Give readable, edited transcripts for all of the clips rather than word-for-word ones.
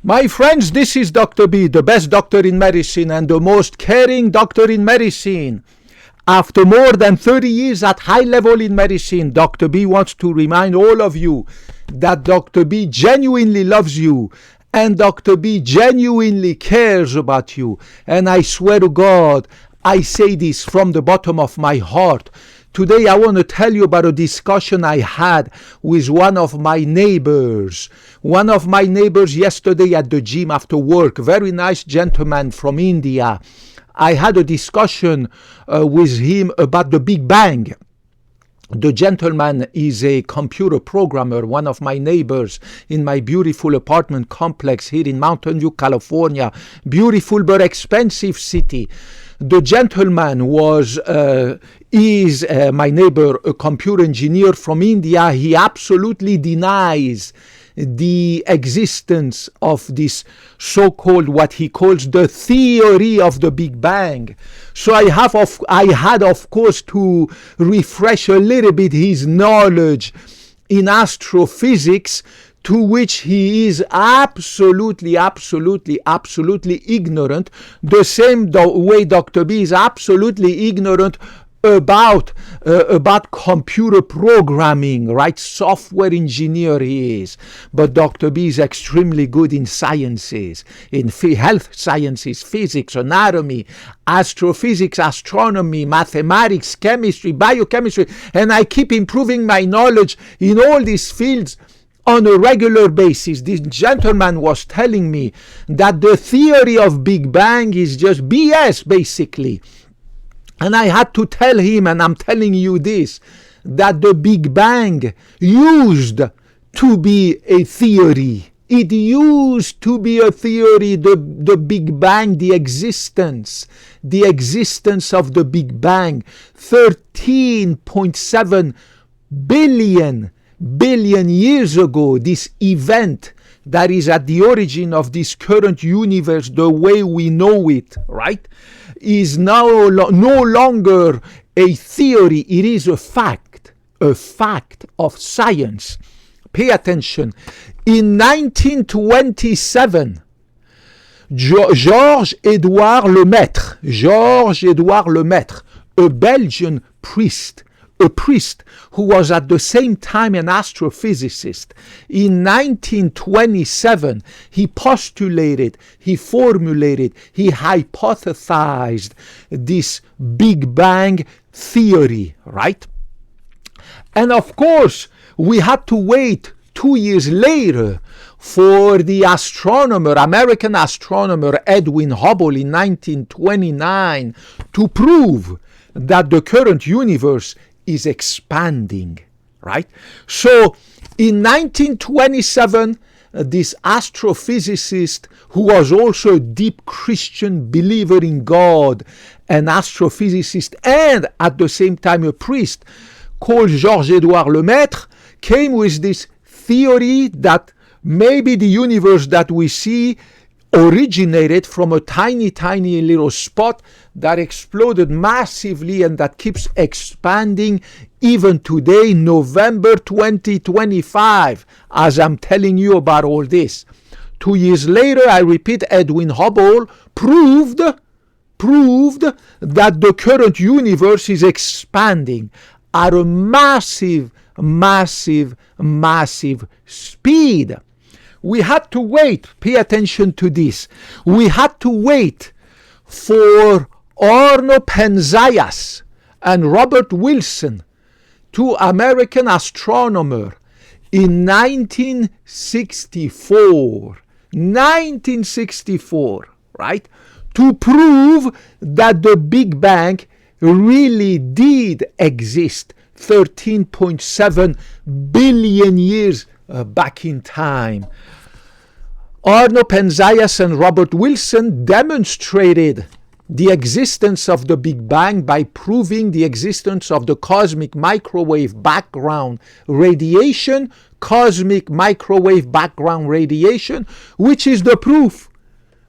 My friends, this is Dr. B, the best doctor in medicine and the most caring doctor in medicine. After more than 30 years at high level in medicine, Dr. B wants to remind all of you that Dr. B genuinely loves you and Dr. B genuinely cares about you. And I swear to God, I say this from the bottom of my heart. Today I want to tell you about a discussion I had with one of my neighbors. One of my neighbors yesterday at the gym after work, very nice gentleman from India. I had a discussion with him about the Big Bang. The gentleman is a computer programmer, one of my neighbors in my beautiful apartment complex here in Mountain View, California. Beautiful but expensive city. The gentleman is my neighbor, a computer engineer from India. He absolutely denies the existence of this so-called, what he calls the theory of the Big Bang. So I had of course to refresh a little bit his knowledge in astrophysics, to which he is absolutely ignorant, the same way Dr. B is absolutely ignorant about computer programming, right? Software engineer he is. But Dr. B is extremely good in sciences, in health sciences, physics, anatomy, astrophysics, astronomy, mathematics, chemistry, biochemistry, and I keep improving my knowledge in all these fields on a regular basis. This gentleman was telling me that the theory of Big Bang is just BS, basically. And I had to tell him, and I'm telling you this, that the Big Bang used to be a theory. It used to be a theory, the Big Bang, the existence of the Big Bang, 13.7 billion years ago, this event that is at the origin of this current universe, the way we know it, right, is now no longer a theory. It is a fact of science. Pay attention. In 1927, Georges-Édouard Lemaître, a Belgian priest, who was at the same time an astrophysicist. In 1927, he postulated, he formulated, he hypothesized this Big Bang theory, right? And of course, we had to wait 2 years later for the American astronomer Edwin Hubble in 1929 to prove that the current universe is expanding, right? So in 1927, this astrophysicist, who was also a deep Christian believer in God, an astrophysicist and at the same time a priest, called Georges-Édouard Lemaître, came with this theory that maybe the universe that we see originated from a tiny little spot that exploded massively and that keeps expanding even today, November 2025, as I'm telling you about all this. 2 years later, I repeat, Edwin Hubble proved that the current universe is expanding at a massive speed. We had to wait, pay attention to this, we had to wait for Arno Penzias and Robert Wilson, two American astronomers, in 1964, right, to prove that the Big Bang really did exist 13.7 billion years back in time. Arno Penzias and Robert Wilson demonstrated the existence of the Big Bang by proving the existence of the cosmic microwave background radiation, which is the proof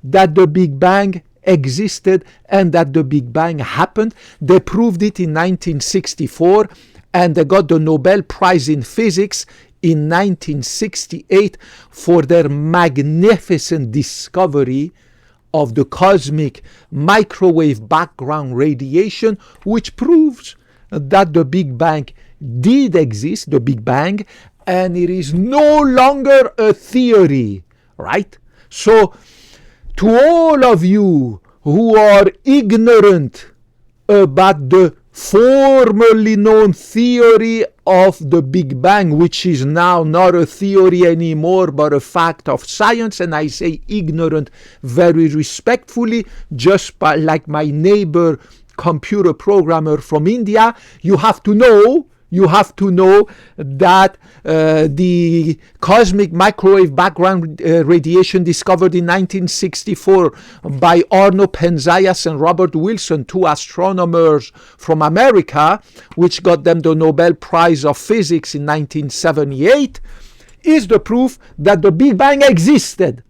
that the Big Bang existed and that the Big Bang happened. They proved it in 1964, and they got the Nobel Prize in Physics in 1968 for their magnificent discovery of the cosmic microwave background radiation, which proves that the Big Bang did exist, the Big Bang, and it is no longer a theory, right? So, to all of you who are ignorant about the formerly known theory of the Big Bang, which is now not a theory anymore but a fact of science, and I say ignorant very respectfully, just like my neighbor computer programmer from India, you have to know that the cosmic microwave background radiation discovered in 1964 by Arno Penzias and Robert Wilson, two astronomers from America, which got them the Nobel Prize of Physics in 1978, is the proof that the Big Bang existed.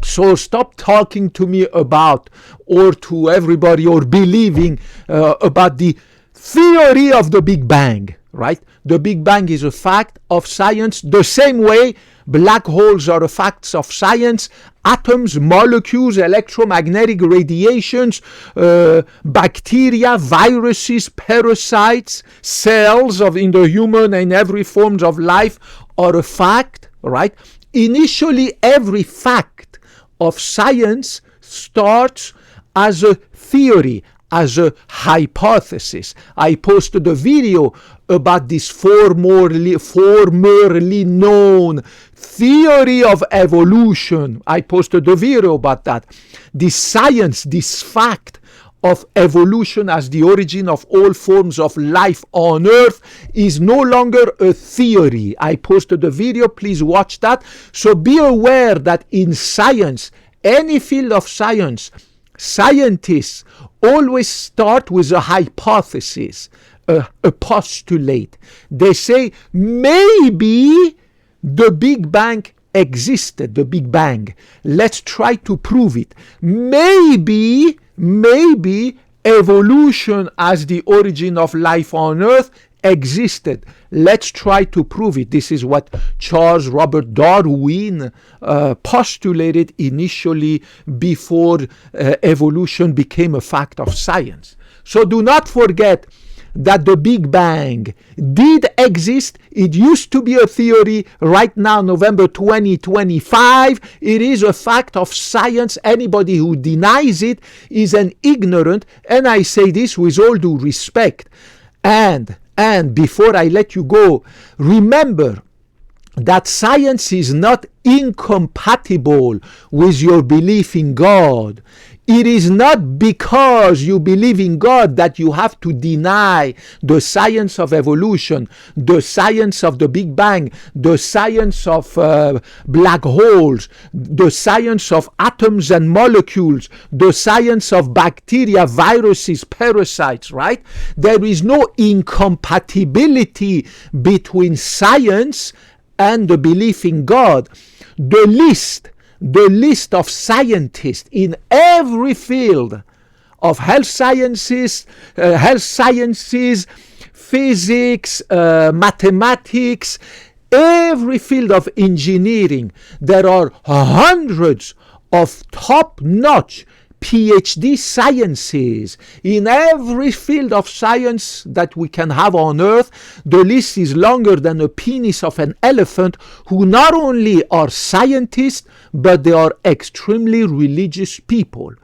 So stop talking to me about, or to everybody, or believing about the theory of the Big Bang, right? The Big Bang is a fact of science the same way black holes are a facts of science, atoms, molecules, electromagnetic radiations, bacteria, viruses, parasites, cells in the human and every forms of life are a fact, right? Initially, every fact of science starts as a theory, as a hypothesis. I posted a video about this formerly known theory of evolution. I posted a video about that. This science, this fact of evolution as the origin of all forms of life on earth is no longer a theory. I posted a video, please watch that. So be aware that in science, any field of science, scientists always start with a hypothesis, a postulate. They say maybe the Big Bang existed, the Big Bang. Let's try to prove it. Maybe evolution as the origin of life on earth existed. Let's try to prove it. This is what Charles Robert Darwin postulated initially before evolution became a fact of science. So do not forget that the Big Bang did exist. It used to be a theory. Right now, November 2025, it is a fact of science. Anybody who denies it is an ignorant, and I say this with all due respect. And before I let you go, remember that science is not incompatible with your belief in God. It is not because you believe in God that you have to deny the science of evolution, the science of the Big Bang, the science of black holes, the science of atoms and molecules, the science of bacteria, viruses, parasites, right? There is no incompatibility between science and the belief in God. The list of scientists in every field of health sciences, physics, mathematics, every field of engineering, there are hundreds of top-notch PhD sciences in every field of science that we can have on earth. The list is longer than a penis of an elephant, who not only are scientists, but they are extremely religious people.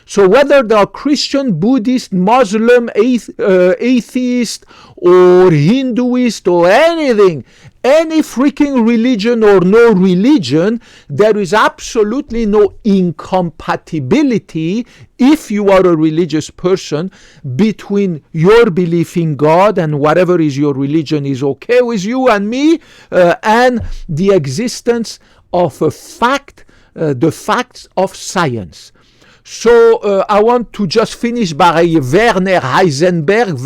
So whether they are Christian, Buddhist, Muslim, atheist, or Hinduist, or anything, any freaking religion or no religion, there is absolutely no incompatibility, if you are a religious person, between your belief in God and whatever is your religion is okay with you and me, and the existence of a fact, the facts of science. So I want to just finish by Werner Heisenberg,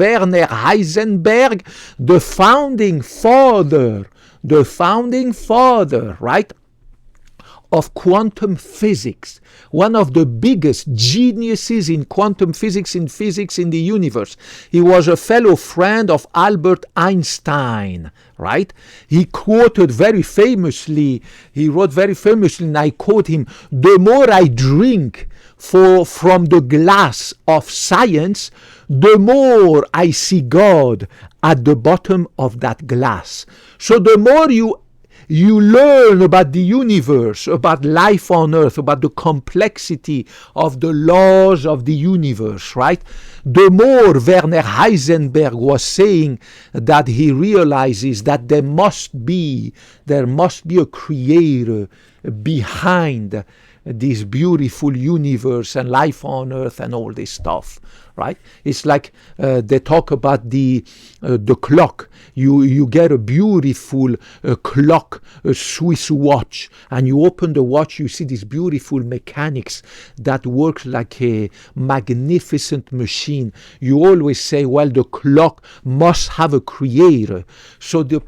the founding father, right, of quantum physics, one of the biggest geniuses in quantum physics in the universe. He was a fellow friend of Albert Einstein, right? He quoted very famously, he wrote very famously, and I quote him, "The more I drink from the glass of science, the more I see God at the bottom of that glass." So the more you learn about the universe, about life on earth, about the complexity of the laws of the universe, right? The more Werner Heisenberg was saying that he realizes that there must be a creator behind this beautiful universe and life on earth and all this stuff, right? It's like they talk about the clock. You get a beautiful clock, a Swiss watch, and you open the watch, you see this beautiful mechanics that works like a magnificent machine. You always say, well, the clock must have a creator. So the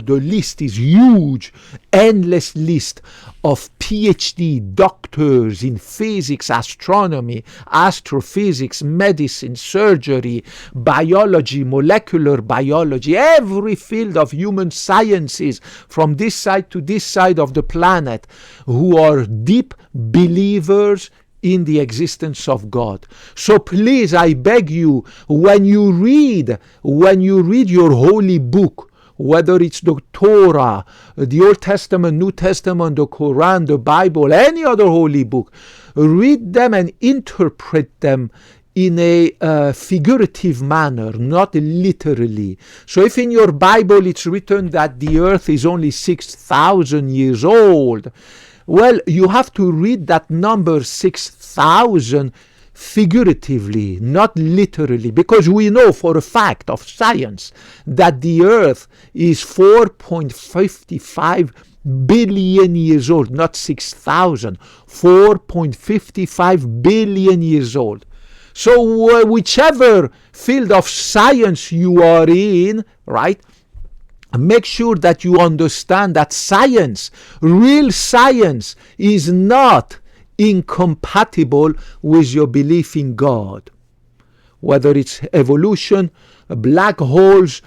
list is huge, endless list of PhD doctors in physics, astronomy, astrophysics, medicine, surgery, biology, molecular biology, every field of human sciences from this side to this side of the planet, who are deep believers in the existence of God. So please, I beg you, when you read your holy book, whether it's the Torah, the Old Testament, New Testament, the Quran, the Bible, any other holy book, read them and interpret them in a figurative manner, not literally. So if in your Bible it's written that the earth is only 6,000 years old, well, you have to read that number 6,000 figuratively, not literally, because we know for a fact of science that the earth is 4.55 billion years old, not 6,000, 4.55 billion years old. So whichever field of science you are in, right, make sure that you understand that science, real science, is not incompatible with your belief in God. Whether it's evolution, black holes,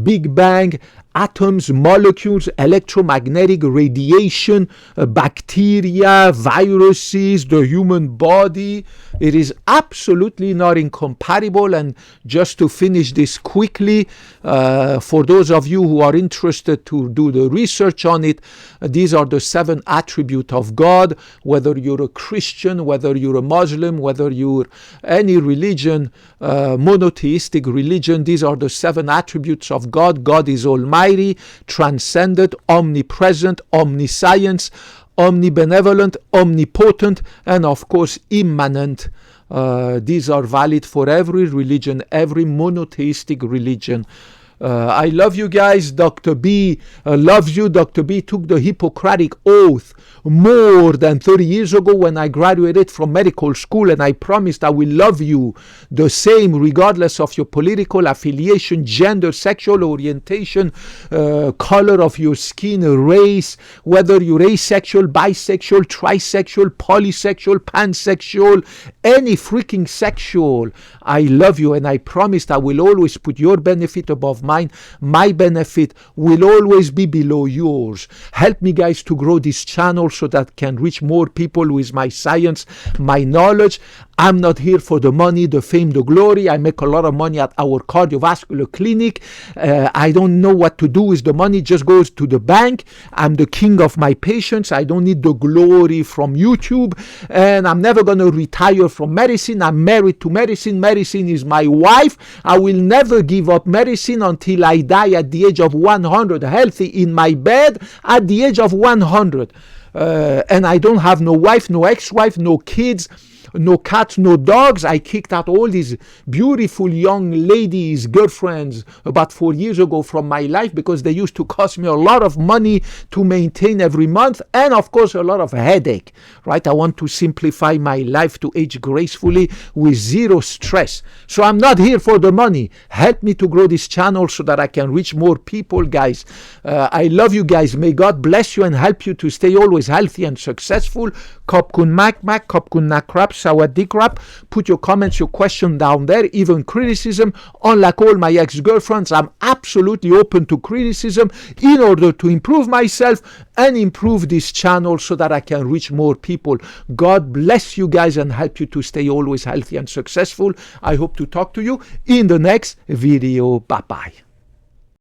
Big Bang, atoms, molecules, electromagnetic radiation, bacteria, viruses, the human body. It is absolutely not incompatible. And just to finish this quickly, for those of you who are interested to do the research on it, these are the 7 attributes of God. Whether you're a Christian, whether you're a Muslim, whether you're any religion, monotheistic religion, these are the 7 attributes of God. God is almighty, transcendent, omnipresent, omniscience, omnibenevolent, omnipotent, and of course immanent. These are valid for every religion, every monotheistic religion. I love you guys. Dr. B loves you. Dr. B took the Hippocratic Oath more than 30 years ago when I graduated from medical school, and I promised I will love you the same regardless of your political affiliation, gender, sexual orientation, color of your skin, race, whether you're asexual, bisexual, trisexual, polysexual, pansexual, any freaking sexual. I love you, and I promised I will always put your benefit above mine. My benefit will always be below yours. Help me, guys, to grow this channel so that can reach more people with my science, my knowledge. I'm not here for the money, the fame, the glory. I make a lot of money at our cardiovascular clinic. I don't know what to do with the money. It just goes to the bank. I'm the king of my patients. I don't need the glory from YouTube. And I'm never going to retire from medicine. I'm married to medicine. Medicine is my wife. I will never give up medicine until I die at the age of 100, healthy in my bed at the age of 100. And I don't have no wife, no ex-wife, no kids, no cats, no dogs. I kicked out all these beautiful young ladies, girlfriends, about 4 years ago from my life because they used to cost me a lot of money to maintain every month, and of course a lot of headache, right? I want to simplify my life to age gracefully with zero stress. So I'm not here for the money. Help me to grow this channel so that I can reach more people, guys. I love you guys. May God bless you and help you to stay always healthy and successful. Kop kun mak, kop kun nak rap, sawaddik rap. Put your comments, your question down there, even criticism. Unlike all my ex-girlfriends, I'm absolutely open to criticism in order to improve myself and improve this channel so that I can reach more people. God bless you guys and help you to stay always healthy and successful. I hope to talk to you in the next video. Bye-bye.